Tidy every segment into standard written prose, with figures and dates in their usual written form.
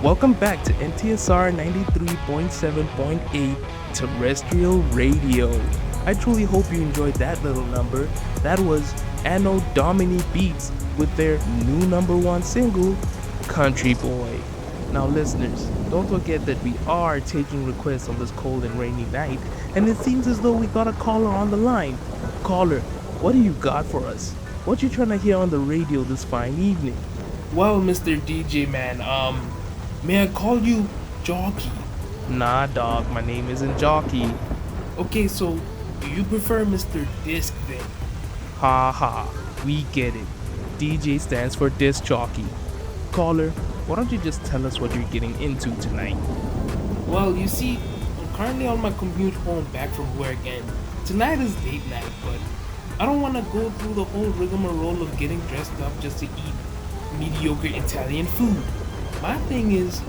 Welcome back to NTSR 93.7.8 Terrestrial Radio. I truly hope you enjoyed that little number. That was Anno Domini Beats with their new number one single, Country Boy. Now listeners, don't forget that we are taking requests on this cold and rainy night, and it seems as though we got a caller on the line. Caller, what do you got for us? What you trying to hear on the radio this fine evening? Well, Mr. DJ man, may I call you Jockey? Nah, dog, my name isn't Jockey. Okay, so do you prefer Mr. Disc then? Ha ha, we get it. DJ stands for disc jockey. Caller, why don't you just tell us what you're getting into tonight? Well, you see, I'm currently on my commute home back from work, and tonight is date night, but I don't want to go through the whole rigmarole of getting dressed up just to eat mediocre Italian food. My thing is,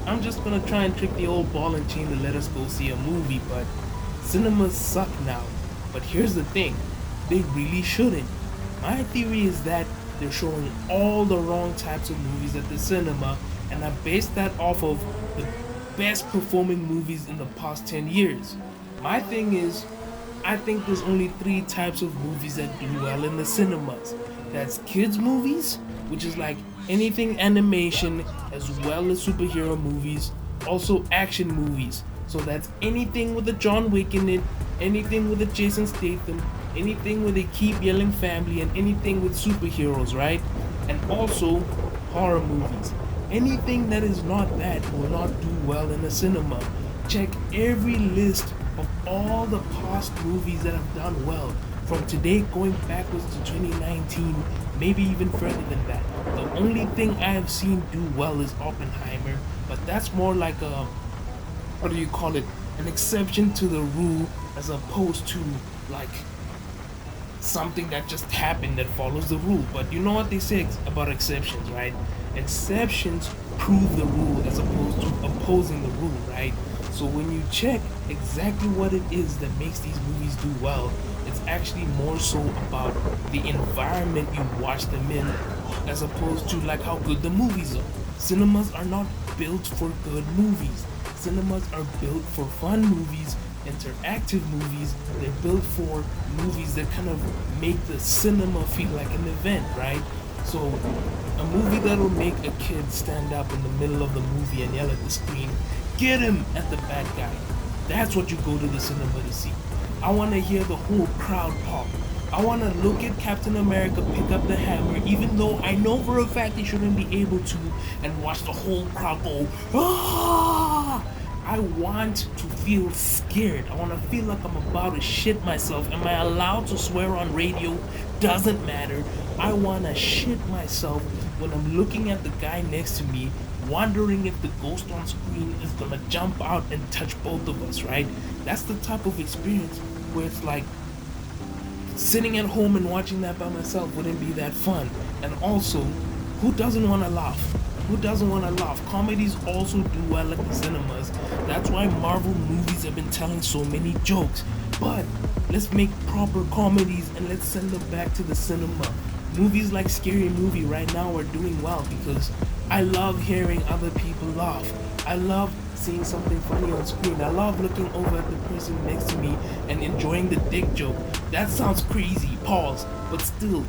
I'm just gonna try and trick the old ball and chain to let us go see a movie, but cinemas suck now. But here's the thing, they really shouldn't. My theory is that they're showing all the wrong types of movies at the cinema, and I base that off of the best performing movies in the past 10 years. My thing is, I think there's only three types of movies that do well in the cinemas. That's kids movies, which is like anything animation as well as superhero movies, also action movies. So that's anything with a John Wick in it, anything with a Jason Statham, anything where they keep yelling family, and anything with superheroes, right? And also horror movies. Anything that is not that will not do well in the cinema. Check every list of all the past movies that have done well, from today going backwards to 2019, maybe even further than that. The only thing I have seen do well is Oppenheimer, but that's more like a, what do you call it, an exception to the rule as opposed to like something that just happened that follows the rule. But you know what they say about exceptions, right? Exceptions prove the rule as opposed to opposing the rule, right? So when you check exactly what it is that makes these movies do well, it's actually more so about the environment you watch them in as opposed to like how good the movies are. Cinemas are not built for good movies. Cinemas are built for fun movies, interactive movies. They're built for movies that kind of make the cinema feel like an event, right? So a movie that'll make a kid stand up in the middle of the movie and yell at the screen, "Get him!" at the bad guy. That's what you go to the cinema to see. I want to hear the whole crowd pop. I want to look at Captain America pick up the hammer, even though I know for a fact he shouldn't be able to, and watch the whole crowd go, "Ah!" I want to feel scared. I want to feel like I'm about to shit myself. Am I allowed to swear on radio? Doesn't matter. I want to shit myself when I'm looking at the guy next to me, wondering if the ghost on screen is gonna jump out and touch both of us, right? That's the type of experience where it's like sitting at home and watching that by myself wouldn't be that fun. And also, who doesn't want to laugh? Who doesn't want to laugh? Comedies also do well at the cinemas. That's why Marvel movies have been telling so many jokes. But let's make proper comedies and let's send them back to the cinema. Movies like Scary Movie right now are doing well because I love hearing other people laugh. I love seeing something funny on screen. I love looking over at the person next to me and enjoying the dick joke. That sounds crazy, pause, but still,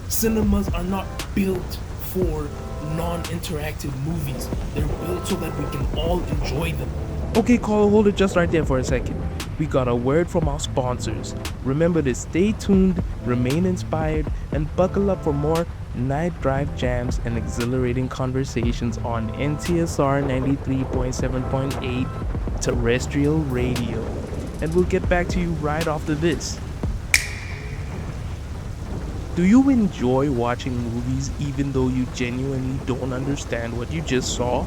cinemas are not built for non-interactive movies. They're built so that we can all enjoy them. Okay, caller, hold it just right there for a second. We got a word from our sponsors. Remember to stay tuned, remain inspired, and buckle up for more night drive jams and exhilarating conversations on NTSR 93.7.8 Terrestrial Radio. And we'll get back to you right after this. Do you enjoy watching movies even though you genuinely don't understand what you just saw?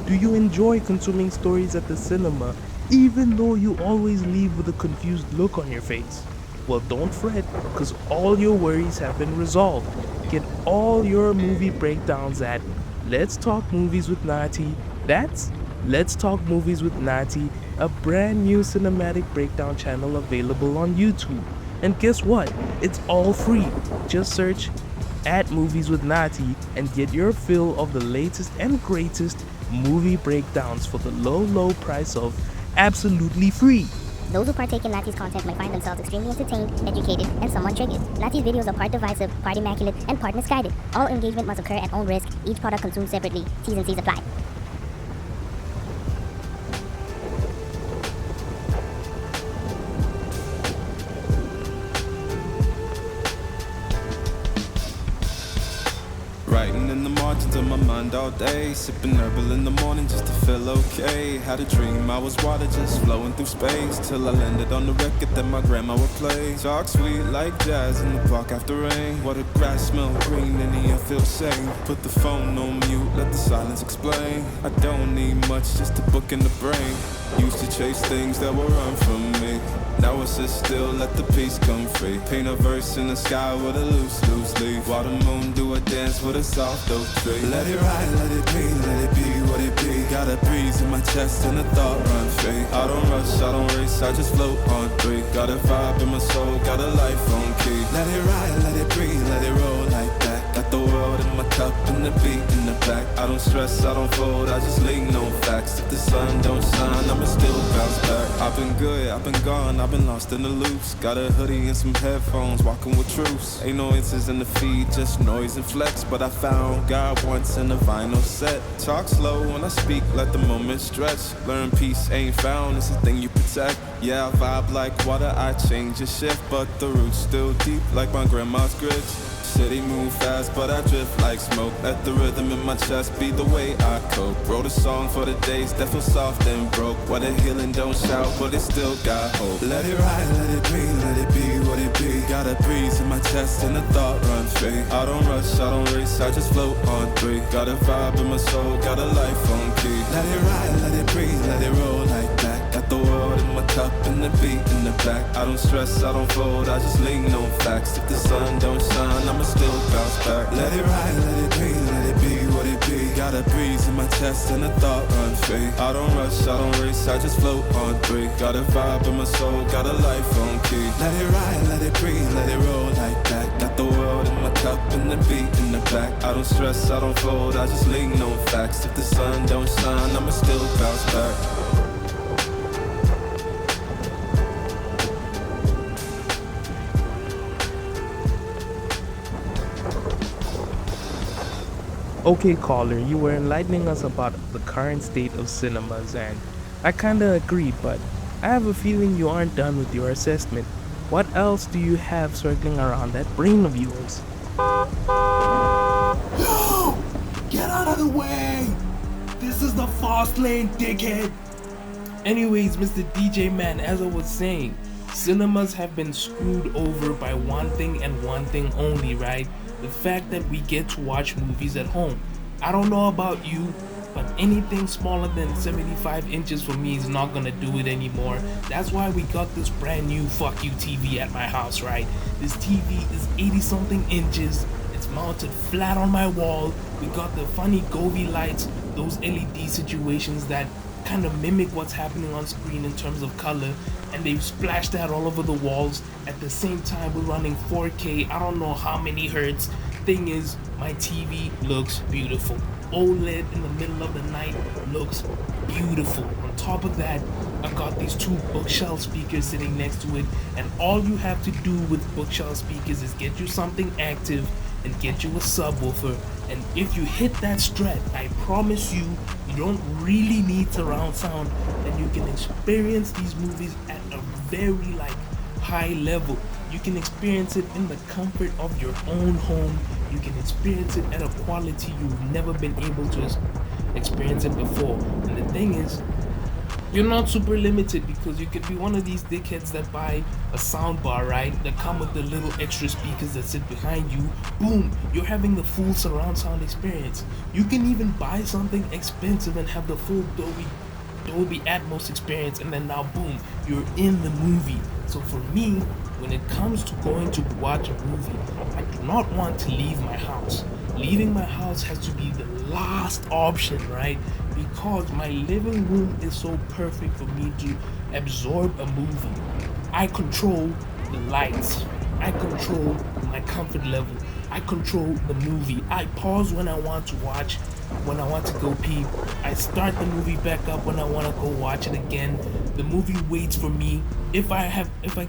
Do you enjoy consuming stories at the cinema even though you always leave with a confused look on your face? Well, don't fret, because all your worries have been resolved. Get all your movie breakdowns at Let's Talk Movies with Nathi. That's Let's Talk Movies with Nathi, a brand new cinematic breakdown channel available on YouTube. And guess what? It's all free. Just search at Movies with Nathi and get your fill of the latest and greatest movie breakdowns for the low, low price of absolutely free. Those who partake in Nathi's content may find themselves extremely entertained, educated, and somewhat triggered. Nathi's videos are part divisive, part immaculate, and part misguided. All engagement must occur at own risk. Each product consumed separately. T's and C's apply. Writing in the margins of my mind all day, sipping herbal in the morning just to feel okay. Had a dream I was water just flowing through space, till I landed on the record that my grandma would play. Talk sweet like jazz in the park after rain. What the grass smell green and the air feels sane. Put the phone on mute, let the silence explain. I don't need much, just a book in the brain. Used to chase things that will run from me. Now it's just still, let the peace come free. Paint a verse in the sky with a loose leaf. While the moon do a dance with a soft oak tree. Let it ride, let it be what it be. Got a breeze in my chest and a thought run free. I don't rush, I don't race, I just float on three. Got a vibe in my soul, got a life on key. Let it ride, let it breathe, let it roll like that. Got the world in my cup and the beat in the back. I don't stress, I don't fold, I just lean on facts. If the sun don't shine, I'ma still bounce back. I've been good, I've been gone, I've been lost in the loops. Got a hoodie and some headphones, walking with truths. Ain't no answers in the feed, just noise and flex. But I found God once in a vinyl set. Talk slow when I speak, let the moment stretch. Learn peace ain't found, it's a thing you protect. Yeah, I vibe like water, I change and shift. But the roots still deep like my grandma's grits. City move fast, but I drift like smoke. Let the rhythm in my chest be the way I cope. Wrote a song for the days that feel soft and broke. Where the healing don't shout, but it still got hope. Let it ride, let it breathe, let it be what it be. Got a breeze in my chest and a thought run free. I don't rush, I don't race, I just float on three. Got a vibe in my soul, got a life on key. Let it ride, let it breathe, let it roll like that. Got the world in my cup and the beat in the back. I don't stress, I don't fold, I just lean on facts. If the sun don't shine, I'ma still bounce back. Let it ride, let it breathe, let it be what it be. Got a breeze in my chest and a thought run free. I don't rush, I don't race, I just float on three. Got a vibe in my soul, got a life on key. Let it ride, let it breathe, let it roll like that. Got the world in my cup and the beat in the back. I don't stress, I don't fold, I just lean on facts. If the sun don't shine, I'ma still bounce back. Okay, caller, you were enlightening us about the current state of cinemas, and I kinda agree, but I have a feeling you aren't done with your assessment. What else do you have circling around that brain of yours? No! Get out of the way! This is the fast lane, dickhead! Anyways, Mr. DJ Man, as I was saying, cinemas have been screwed over by one thing and one thing only, right? The fact that we get to watch movies at home. I don't know about you, but anything smaller than 75 inches for me is not gonna do it anymore. That's why we got this brand new fuck you TV at my house, right? This TV is 80 something inches. It's mounted flat on my wall. We got the funny Govee lights, those LED situations that kind of mimic what's happening on screen in terms of color, and they've splashed that all over the walls. At the same time, we're running 4K, I don't know how many hertz. Thing is, my TV looks beautiful. OLED in the middle of the night looks beautiful. On top of that, I got these two bookshelf speakers sitting next to it, and all you have to do with bookshelf speakers is get you something active and get you a subwoofer. And if you hit that strat, I promise you, you don't really need surround sound, and you can experience these movies at a very high level. You can experience it in the comfort of your own home. You can experience it at a quality you've never been able to experience it before. And the thing is, you're not super limited, because you could be one of these dickheads that buy a sound bar, right? That come with the little extra speakers that sit behind you. Boom, you're having the full surround sound experience. You can even buy something expensive and have the full Dolby Atmos experience, and then now boom, you're in the movie. So for me, when it comes to going to watch a movie, I do not want to leave my house. Leaving my house has to be the last option, right? Because my living room is so perfect for me to absorb a movie. I control the lights. I control my comfort level. I control the movie. I pause when I want to watch. when I want to go pee. I start the movie back up when I want to go watch it again. The movie waits for me. If I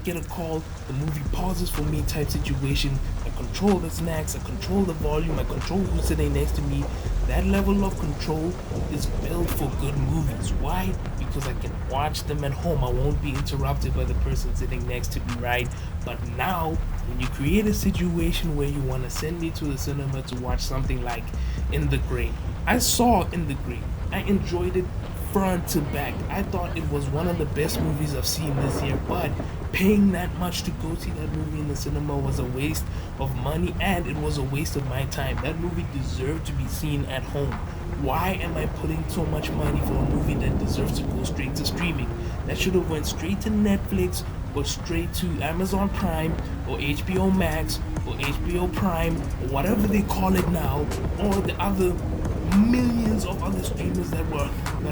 get a call, the movie pauses for me type situation. I control the snacks, I control the volume, I control who's sitting next to me. That level of control is built for good movies. Why? Because I can watch them at home. I won't be interrupted by the person sitting next to me, right? But now, when you create a situation where you want to send me to the cinema to watch something like In the Grey, I saw In the Grey. I enjoyed it front to back. I thought it was one of the best movies I've seen this year, but paying that much to go see that movie in the cinema was a waste of money and it was a waste of my time. That movie deserved to be seen at home. Why am I putting so much money for a movie that deserves to go straight to streaming? That should have went straight to Netflix or straight to Amazon Prime or HBO Max or HBO Prime or whatever they call it now, or the other millions of other streamers that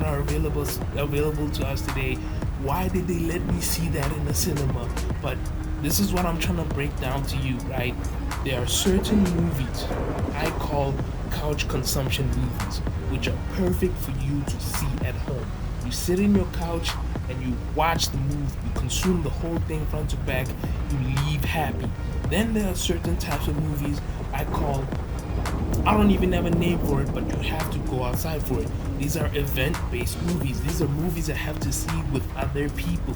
are available to us today. Why did they let me see that in the cinema? But this is what I'm trying to break down to you, right? There are certain movies I call couch consumption movies, which are perfect for you to see at home. You sit in your couch and you watch the movie, you consume the whole thing front to back, you leave happy. Then there are certain types of movies I don't even have a name for it, but you have to go outside for it. These are event-based movies. These are movies that have to see with other people.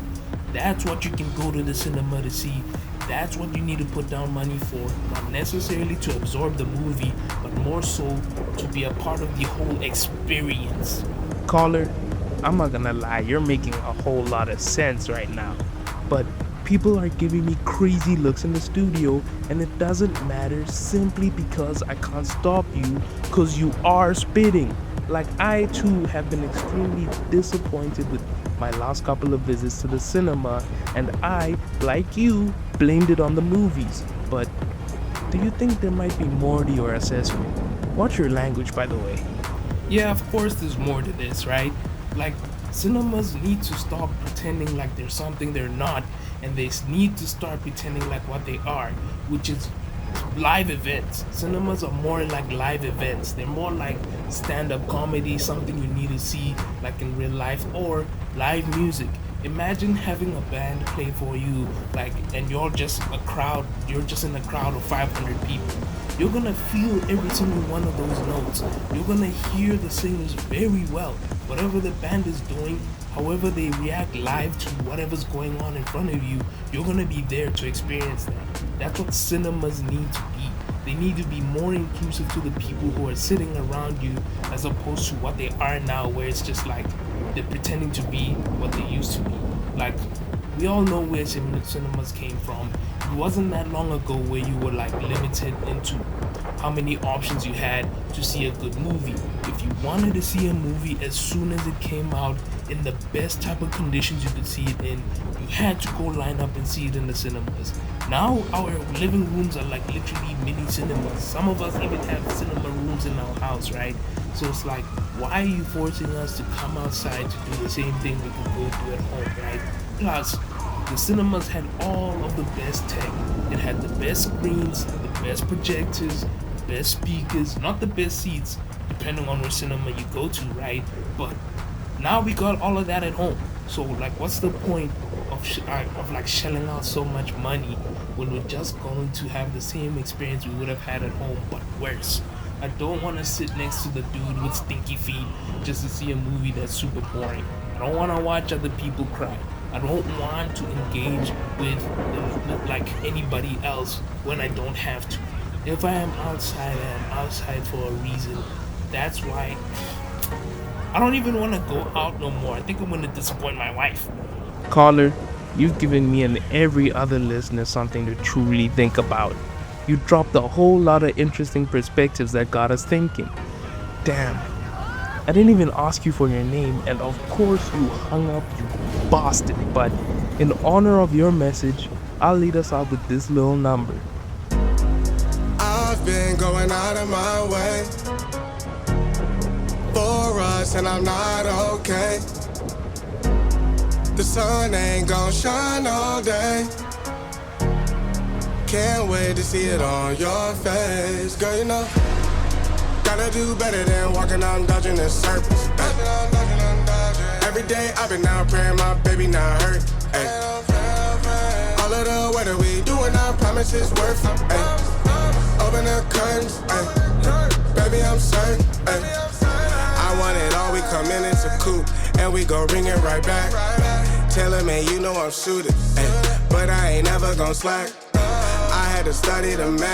That's what you can go to the cinema to see. That's what you need to put down money for. Not necessarily to absorb the movie, but more so to be a part of the whole experience. Caller, I'm not gonna lie, you're making a whole lot of sense right now. But people are giving me crazy looks in the studio, and it doesn't matter simply because I can't stop you because you are spitting. Like, I too have been extremely disappointed with my last couple of visits to the cinema, and I, like you, blamed it on the movies. But do you think there might be more to your assessment? Watch your language, by the way. Yeah, of course there's more to this, right? Like, cinemas need to stop pretending like they're something they're not, and they need to start pretending like what they are, which is live events. Cinemas are more like live events. They're more like stand-up comedy, something you need to see like in real life, or live music. Imagine having a band play for you, like, and you're just in a crowd of 500 people. You're gonna feel every single one of those notes. You're gonna hear the singers very well. Whatever the band is doing, however they react live to whatever's going on in front of you, you're gonna be there to experience that. That's what cinemas need to be. They need to be more inclusive to the people who are sitting around you, as opposed to what they are now, where it's just like they're pretending to be what they used to be. Like, we all know where cinemas came from. It wasn't that long ago where you were like limited into how many options you had to see a good movie. If you wanted to see a movie as soon as it came out in the best type of conditions you could see it in, you had to go line up and see it in the cinemas. Now our living rooms are like literally mini cinemas. Some of us even have cinema rooms in our house, right? So it's like, why are you forcing us to come outside to do the same thing we could go do at home, right? Plus, the cinemas had all of the best tech. It had the best screens, the best projectors, the best speakers, not the best seats, depending on which cinema you go to, right? But now we got all of that at home. So like, what's the point of like shelling out so much money when we're just going to have the same experience we would have had at home, but worse? I don't want to sit next to the dude with stinky feet just to see a movie that's super boring. I don't want to watch other people cry. I don't want to engage with like anybody else when I don't have to. If I am outside, I am outside for a reason. That's why I don't even want to go out no more. I think I'm going to disappoint my wife. Caller, you've given me and every other listener something to truly think about. You dropped a whole lot of interesting perspectives that got us thinking. Damn, I didn't even ask you for your name, and of course you hung up, you bastard. But in honor of your message, I'll lead us out with this little number. I've been going out of my way for us, and I'm not okay. The sun ain't gon' shine all day. Can't wait to see it on your face. Girl, you know Gotta do better than walking out dodging in circles. Every day I've been out praying my baby not hurt. Ay. All of the weather we doing, I promise it's worth it. Ay. Open the curtains, ay. Baby I'm certain. Ay. I want it all, we come in, it's a coupe, and we go ring it right back. Tell him, man, you know I'm suited, ay. But I ain't never gon' slack. I had to study the math.